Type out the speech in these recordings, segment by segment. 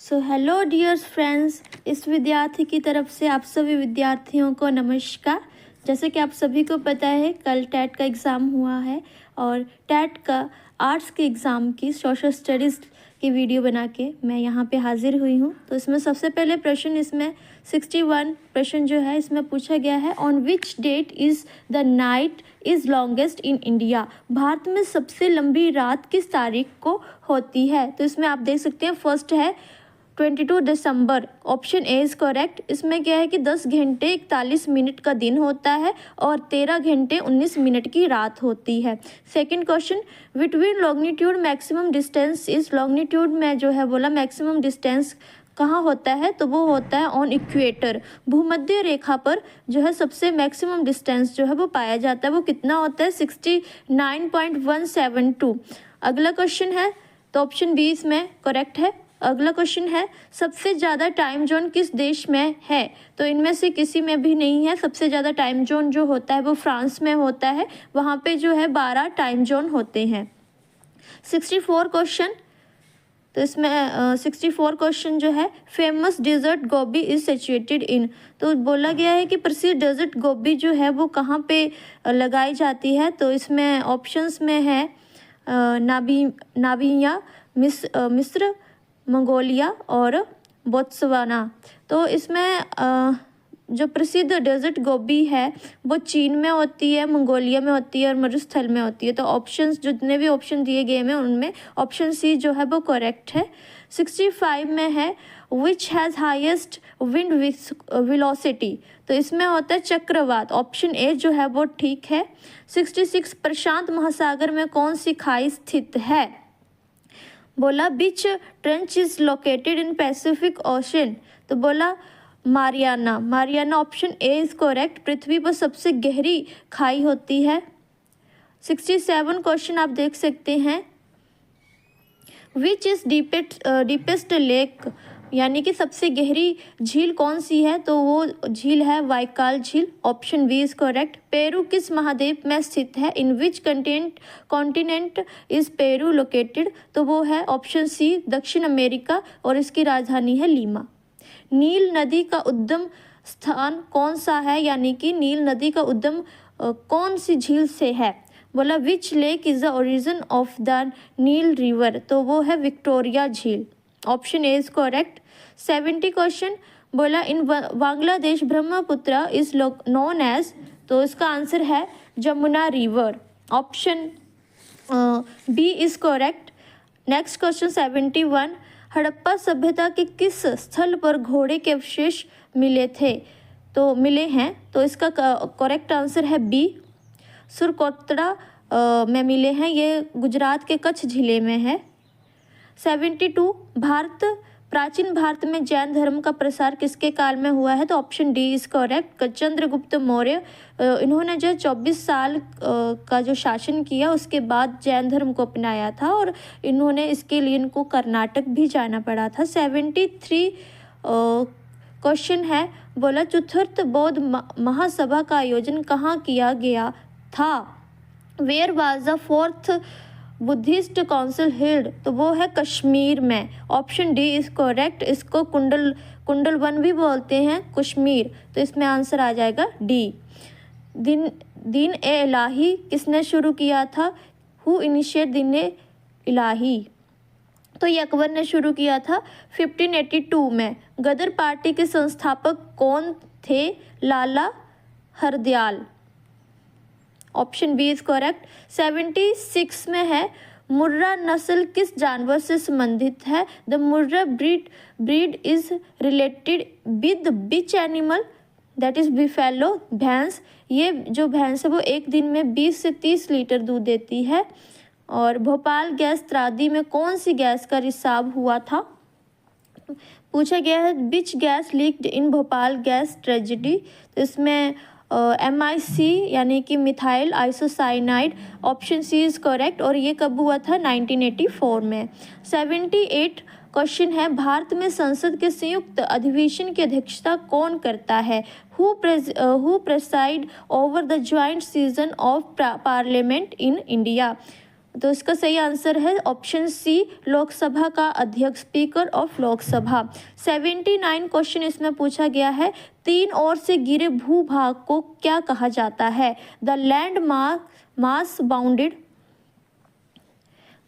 So hello dear friends, इस विद्यार्थी की तरफ से आप सभी विद्यार्थियों को नमस्कार। जैसे कि आप सभी को पता है कल टेट का एग्ज़ाम हुआ है और टेट का आर्ट्स के एग्ज़ाम की सोशल स्टडीज़ की वीडियो बना के मैं यहाँ पे हाजिर हुई हूँ। तो इसमें सबसे पहले प्रश्न इसमें 61 प्रश्न जो है इसमें पूछा गया है, on which that is the night is longest in India. Bharat में सबसे लंबी रात किस तारीख को होती है। तो इसमें आप देख सकते हैं फर्स्ट है 22 दिसंबर, ऑप्शन ए इज़ करेक्ट। इसमें क्या है कि 10 घंटे 41 मिनट का दिन होता है और 13 घंटे 19 मिनट की रात होती है। Second question, between longitude maximum distance is, longitude में जो है बोला मैक्सिमम डिस्टेंस कहाँ होता है, तो वो होता है ऑन इक्वेटर। भूमध्य रेखा पर जो है सबसे मैक्सिमम डिस्टेंस जो है वो पाया जाता है, वो कितना होता है 69.172। अगला क्वेश्चन है तो ऑप्शन बी इसमें करेक्ट है। अगला क्वेश्चन है सबसे ज़्यादा टाइम जोन किस देश में है, तो इनमें से किसी में भी नहीं है। सबसे ज़्यादा टाइम जोन जो होता है वो फ्रांस में होता है, वहाँ पे जो है 12 टाइम जोन होते हैं। 64 क्वेश्चन, तो इसमें 64 क्वेश्चन जो है famous desert Gobi is situated in, तो बोला गया है कि प्रसिद्ध डेजर्ट गोबी जो है वो कहाँ पे लगाई जाती है। तो इसमें ऑप्शंस में है नाबिया, मिस्र, मंगोलिया और बोत्सवाना। तो इसमें जो प्रसिद्ध डेजर्ट गोबी है वो चीन में होती है, मंगोलिया में होती है और मरुस्थल में होती है। तो ऑप्शंस जितने भी ऑप्शन दिए गए हैं उनमें ऑप्शन सी जो है वो करेक्ट है। 65 में है which has highest wind velocity, तो इसमें होता है चक्रवात, ऑप्शन ए जो है वो ठीक है। 66 प्रशांत महासागर में कौन सी खाई स्थित है, बोला which trench is located in Pacific ocean, तो बोला Mariana. Mariana option A is correct, पृथ्वी पर सबसे गहरी खाई होती है। 67 क्वेश्चन आप देख सकते हैं, विच इज डीपेस्ट लेक, यानी कि सबसे गहरी झील कौन सी है, तो वो झील है वाइकाल झील, option B is correct. Peru किस महाद्वीप में स्थित है, in which continent is Peru located, तो वो है ऑप्शन सी दक्षिण अमेरिका और इसकी राजधानी है लीमा। नील नदी का उद्गम स्थान कौन सा है, यानी कि नील नदी का उद्गम कौन सी झील से है, बोला which lake is the origin of the Nile river, तो वो है विक्टोरिया झील, option A is correct. 70 question, बोला in Bangladesh Brahmaputra is known as, तो इसका आंसर है Jamuna river, option B is correct. Next question 71, Harappa सभ्यता के किस स्थल पर घोड़े के अवशेष मिले हैं, तो इसका करेक्ट आंसर है बी, सुरकोतड़ा में मिले हैं, ये गुजरात के कच्छ जिले में है। 72, प्राचीन भारत में जैन धर्म का प्रसार किसके काल में हुआ है, तो option D is correct, Chandragupta Maurya. इन्होंने जो 24 साल का जो शासन किया उसके बाद जैन धर्म को अपनाया था और इन्होंने इसके लिए इनको कर्नाटक भी जाना पड़ा था। 73 क्वेश्चन है, बोला चतुर्थ बौद्ध महासभा का आयोजन कहाँ किया गया था, where was the fourth Buddhist council held, तो वो है कश्मीर में, ऑप्शन डी इज करेक्ट। इसको कुंडल वन भी बोलते हैं कश्मीर, तो इसमें आंसर आ जाएगा डी। दीन ए इलाही किसने शुरू किया था, हु इनिशिएट दीन ए इलाही, तो ये अकबर ने शुरू किया था 1582 में। गदर पार्टी के संस्थापक कौन थे, Lala Hardayal, option B is correct. 76 में है मुर्रा नस्ल किस जानवर से संबंधित है, the Murrah breed is related with which animal, that is buffalo, भैंस। ये जो भैंस है वो एक दिन में 20 से 30 लीटर दूध देती है। और भोपाल गैस त्रादी में कौन सी गैस का रिसाव हुआ था, पूछा गया है which gas leaked in Bhopal gas tragedy, तो इसमें MIC यानी कि methyl isocyanide, option C is correct, और ये कब हुआ था 1984 में। 78 क्वेश्चन है, भारत में संसद के संयुक्त अधिवेशन की अध्यक्षता कौन करता है, who preside over the joint season of parliament in India, तो इसका सही आंसर है ऑप्शन सी, लोकसभा का अध्यक्ष, स्पीकर ऑफ लोकसभा। 79 क्वेश्चन इसमें पूछा गया है, तीन ओर से घिरे भूभाग को क्या कहा जाता है? The land mass bounded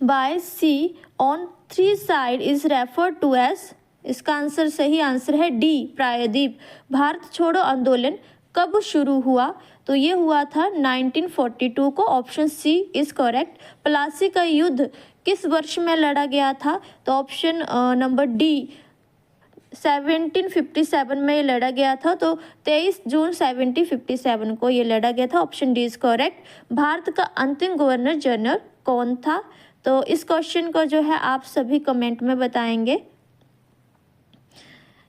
by sea on three side is referred to as. इसका आंसर सही आंसर है डी, प्रायद्वीप। भारत छोड़ो आंदोलन कब शुरू हुआ? तो ये हुआ था 1942 को, option C is correct. Plassey का युद्ध किस वर्ष में लड़ा गया था? तो ऑप्शन नंबर डी, 1757 में ये लड़ा गया था। तो 23 जून 1757 को ये लड़ा गया था, option D is correct. Bharat का अंतिम गवर्नर जनरल कौन था? तो इस क्वेश्चन को जो है आप सभी कमेंट में बताएंगे।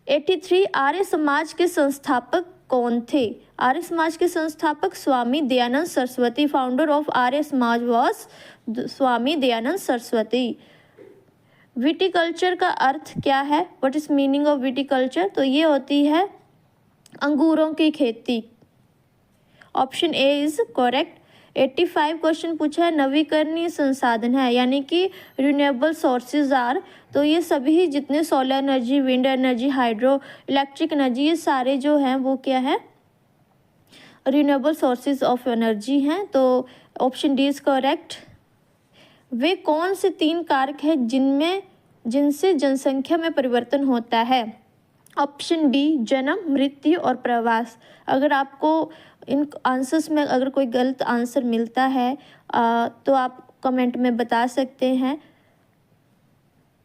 83 आर्य समाज के संस्थापक कौन थे? आर्य समाज के संस्थापक Swami Dayanand Saraswati. Founder of Arya Samaj was Swami Dayanand Saraswati. Viticulture का अर्थ क्या है? What is meaning of viticulture? तो ये होती है अंगूरों की खेती, option A is correct. 85 question पूछा है, नवीकरणीय संसाधन है यानी कि रिन्यूएबल सोर्सेज आर। तो ये सभी जितने solar energy, wind energy, hydro electric energy, ये सारे जो हैं वो क्या है? रिन्यूएबल सोर्सेज ऑफ एनर्जी हैं। तो ऑप्शन डी इज करेक्ट। वे कौन से तीन कारक हैं जिनसे जनसंख्या में परिवर्तन होता है? ऑप्शन बी, जन्म, मृत्यु और प्रवास। अगर आपको इन आंसर्स में अगर कोई गलत आंसर मिलता है तो आप कमेंट में बता सकते हैं,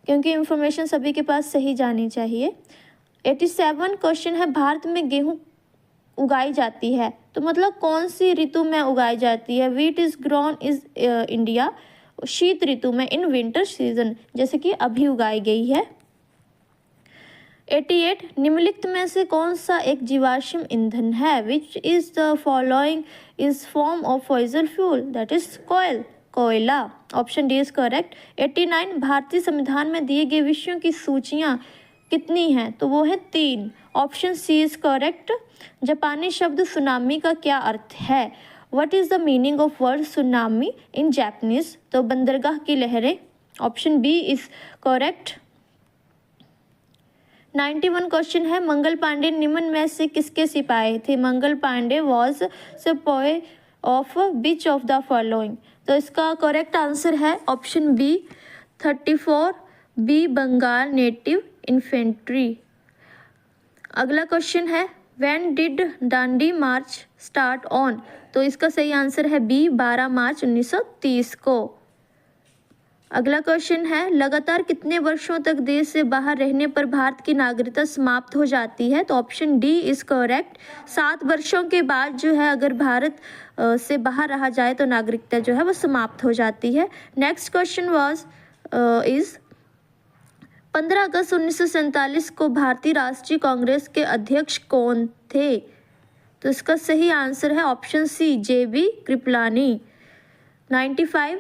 क्योंकि इन्फॉर्मेशन सभी के पास सही जानी चाहिए। 87 क्वेश्चन है, भारत में गेहूं उगाई जाती है, तो मतलब कौन सी ऋतु में उगाई जाती है? Wheat is grown is India शीत ऋतु में, इन विंटर सीजन, जैसे कि अभी उगाई गई है। 88 निम्नलिखित में से कौन सा एक जीवाश्म ईंधन है? Which is the following is form of fossil fuel? That is कोयला। Option D is correct. 89 भारतीय संविधान में दिए गए विषयों की सूचियां कितनी हैं? तो वो है 3, ऑप्शन सी इज करेक्ट। जापानी शब्द सुनामी का क्या अर्थ है? What is the meaning of word tsunami in Japanese? तो बंदरगाह की लहरें, option B is correct. 91 question है, मंगल पांडे निम्न में से किसके सिपाही थे? Mangal Pandey was sipahi of which of the following? तो इसका करेक्ट आंसर है option B, 34 B, Bengal native infantry. अगला क्वेश्चन है, when did Dandi march start on? तो इसका सही आंसर है बी, 12 मार्च 1930 को। अगला क्वेश्चन है, लगातार कितने वर्षों तक देश से बाहर रहने पर भारत की नागरिकता समाप्त हो जाती है? तो ऑप्शन डी इज करेक्ट। 7 वर्षों के बाद जो है अगर भारत से बाहर रहा जाए तो नागरिकता जो है वो समाप्त हो जाती है। नेक्स्ट क्वेश्चन वाज इज 15 अगस्त 1947 को भारतीय राष्ट्रीय कांग्रेस के अध्यक्ष कौन थे? तो इसका सही आंसर है option C, J B. Kripalani. 95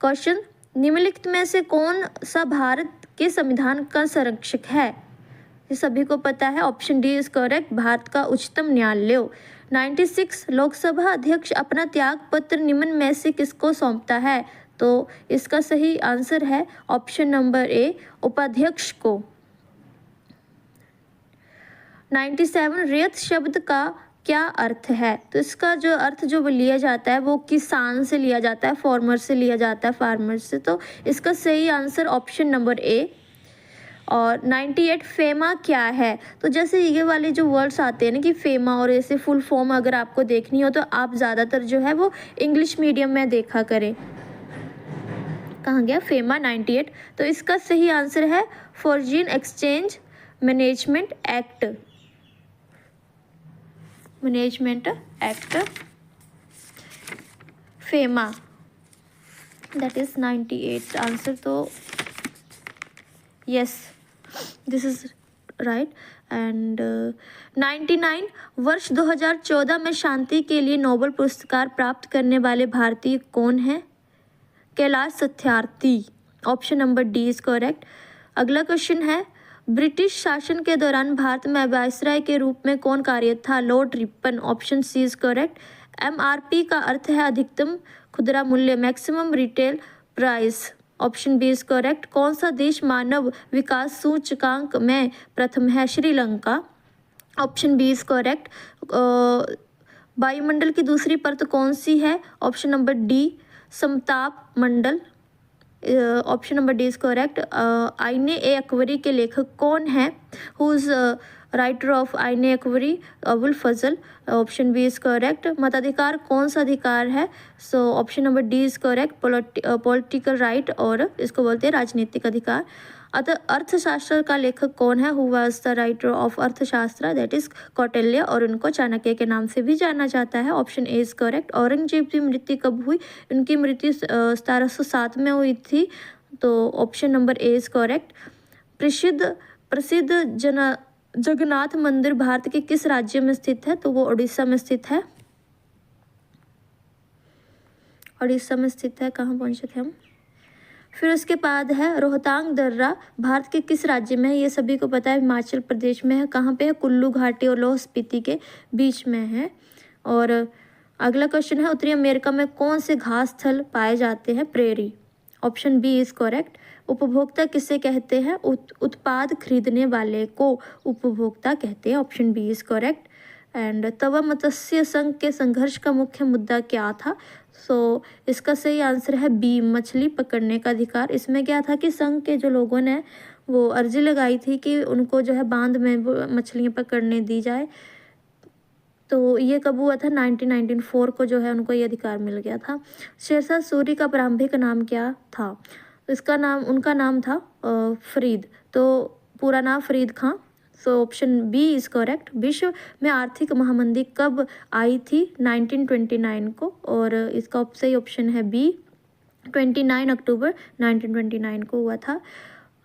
question, निम्नलिखित में से कौन सा भारत के संविधान का संरक्षक है? ये सभी को पता है, option D is correct, Bharat का उच्चतम न्यायालय। 96 लोकसभा अध्यक्ष अपना त्याग पत्र निम्न में से किसको सौंपता है? तो इसका सही आंसर है ऑप्शन नंबर ए, उपाध्यक्ष को। 97 रैयत शब्द का क्या अर्थ है? तो इसका जो अर्थ जो लिया जाता है वो किसान से लिया जाता है, फार्मर से लिया जाता है, फार्मर से। तो इसका सही आंसर ऑप्शन नंबर ए। और 98 फेमा क्या है? तो जैसे ये वाले जो वर्ड्स आते हैं ना कि फेमा और ऐसे फुल फॉर्म अगर आपको देखनी हो तो आप ज़्यादातर जो है वो इंग्लिश मीडियम में देखा करें। कहाँ गया फेमा? 98। तो इसका सही आंसर है foreign exchange management act, FEMA, that is 98 answer. तो yes, this is right. And 99 वर्ष 2014 में शांति के लिए नोबेल पुरस्कार प्राप्त करने वाले भारतीय कौन है? Kailash Satyarthi. Option number D is correct. अगला क्वेश्चन है, ब्रिटिश शासन के दौरान भारत में वायसराय के रूप में कौन कार्यरत था? Lord Ripon. Option C is correct. MRP का अर्थ है अधिकतम खुदरा मूल्य, maximum retail price. Option B is correct. कौन सा देश मानव विकास सूचकांक में प्रथम है? Sri Lanka. Option B is correct. वायुमंडल की दूसरी परत कौन सी है? ऑप्शन नंबर डी समताप मंडल। Option number D is correct. Ain e Akbari के लेखक कौन है? Who is writer of Ain अकबरी? Abul Fazl. Option B is correct. मताधिकार कौन सा अधिकार है? So option number D is correct, political right, और इसको बोलते हैं राजनीतिक अधिकार। अतः अर्थशास्त्र का लेखक कौन है? Who was the writer of अर्थशास्त्र? दैट इज कौटिल्य, और उनको चाणक्य के नाम से भी जाना जाता है। Option A is correct. Aurangzeb की मृत्यु कब हुई? उनकी मृत्यु 1707 में हुई थी, तो option number A is correct. प्रसिद्ध जगन्नाथ मंदिर भारत के किस राज्य में स्थित है? तो वो उड़ीसा में स्थित है। उड़ीसा में स्थित है। कहाँ पहुंचे थे हम? फिर उसके बाद है रोहतांग दर्रा भारत के किस राज्य में है? ये सभी को पता है, हिमाचल प्रदेश में है। कहाँ पे है? कुल्लू घाटी और लाहौल स्पीति के बीच में है। और अगला क्वेश्चन है उत्तरी अमेरिका में कौन से घास स्थल पाए जाते हैं? Prairie. Option B is correct. उपभोक्ता किसे कहते हैं? उत्पाद खरीदने वाले को उपभोक्ता कहते हैं। Option B is correct. And Tawa Matsya Sangh के संघर्ष का मुख्य मुद्दा क्या था? सो इसका सही आंसर है बी, मछली पकड़ने का अधिकार। इसमें क्या था कि संघ के जो लोगों ने वो अर्जी लगाई थी कि उनको जो है बांध में मछलियाँ पकड़ने दी जाए, तो ये कब हुआ था? 1994 को जो है उनको ये अधिकार मिल गया था। शेरशाह सूरी का प्रारंभिक नाम क्या था? इसका नाम, उनका नाम था फरीद, तो पूरा नाम Farid Khan. So option B is correct. विश्व में आर्थिक महामंदी कब आई थी? 1929 को, और इसका सही ऑप्शन है बी, 29 अक्टूबर 1929 को हुआ था।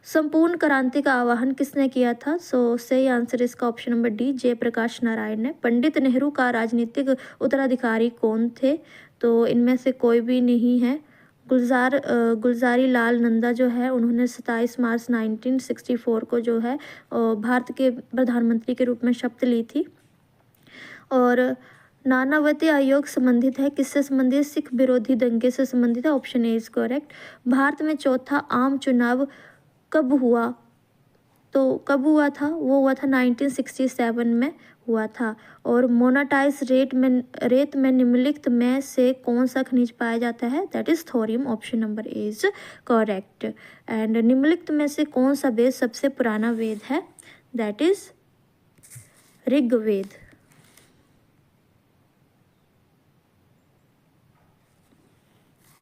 संपूर्ण क्रांति का आह्वान किसने किया था? सो सही आंसर इसका option number D, Jayaprakash Narayan ने। पंडित नेहरू का राजनीतिक उत्तराधिकारी कौन थे? तो इनमें से कोई भी नहीं है। गुलजारी लाल नंदा जो है उन्होंने 27 मार्च 1964 को जो है भारत के प्रधानमंत्री के रूप में शपथ ली थी। और नानावती आयोग संबंधित है, किससे संबंधित? सिख विरोधी दंगे से संबंधित है। Option A is correct. Bharat में चौथा आम चुनाव कब हुआ? तो कब हुआ था? वो हुआ था 1967 में हुआ था। और मोनाटाइज रेत में निम्नलिखित में से कौन सा खनिज पाया जाता है? That is thorium. Option number A is correct. And निम्नलिखित में से कौन सा वेद सबसे पुराना वेद है? That is Rigveda.